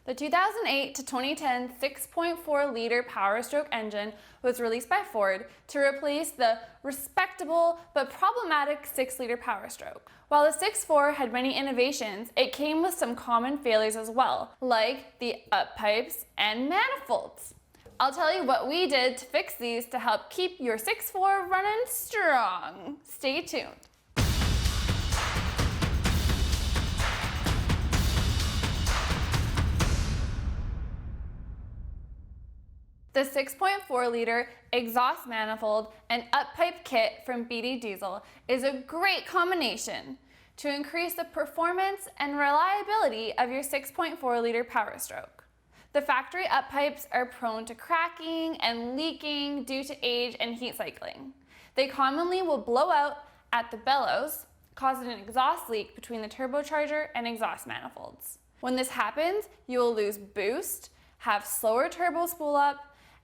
The 2008 to 2010 6.4-liter Power Stoke engine was released by Ford to replace the respectable but problematic 6-liter Power Stoke. While the 6.4 had many innovations, it came with some common failures as well, like the up-pipes and manifolds. I'll tell you what we did to fix these to help keep your 6.4 running strong. Stay tuned. The 6.4-liter exhaust manifold and up-pipe kit from Bts Diesel is a great combination to increase the performance and reliability of your 6.4-liter Power Stoke. The factory up-pipes are prone to cracking and leaking due to age and heat cycling. They commonly will blow out at the bellows, causing an exhaust leak between the turbocharger and exhaust manifolds. When this happens, you will lose boost, have slower turbo spool up,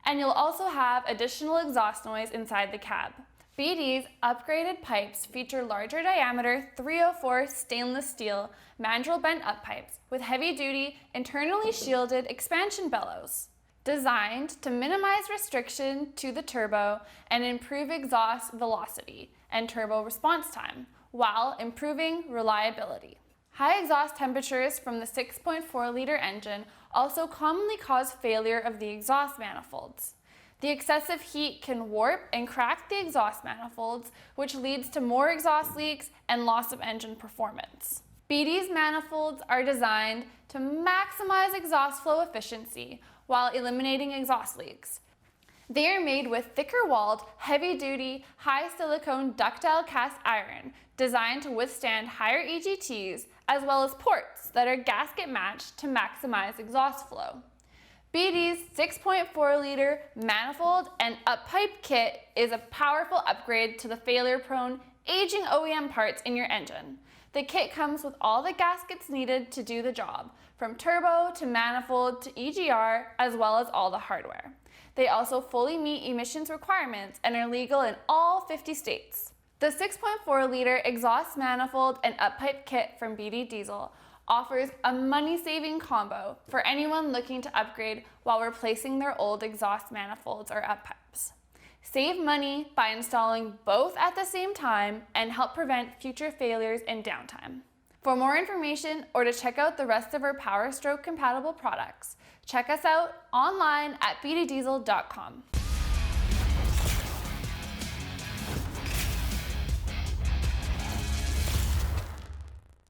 and you'll also have additional exhaust noise inside the cab. Bts upgraded pipes feature larger diameter 304 stainless steel mandrel bent up pipes with heavy-duty, internally shielded expansion bellows, designed to minimize restriction to the turbo and improve exhaust velocity and turbo response time, while improving reliability. High exhaust temperatures from the 6.4-liter engine also commonly cause failure of the exhaust manifolds. The excessive heat can warp and crack the exhaust manifolds, which leads to more exhaust leaks and loss of engine performance. Bts manifolds are designed to maximize exhaust flow efficiency while eliminating exhaust leaks. They are made with thicker-walled, heavy-duty, high silicone ductile cast iron designed to withstand higher EGTs, as well as ports that are gasket matched to maximize exhaust flow. Bts 6.4-liter manifold and up-pipe kit is a powerful upgrade to the failure-prone, aging OEM parts in your engine. The kit comes with all the gaskets needed to do the job, from turbo to manifold to EGR, as well as all the hardware. They also fully meet emissions requirements and are legal in all 50 states. The 6.4-liter exhaust manifold and up-pipe kit from Bts Diesel offers a money-saving combo for anyone looking to upgrade while replacing their old exhaust manifolds or up-pipes. Save money by installing both at the same time and help prevent future failures and downtime. For more information or to check out the rest of our Power Stoke compatible products, check us out online at btdiesel.com.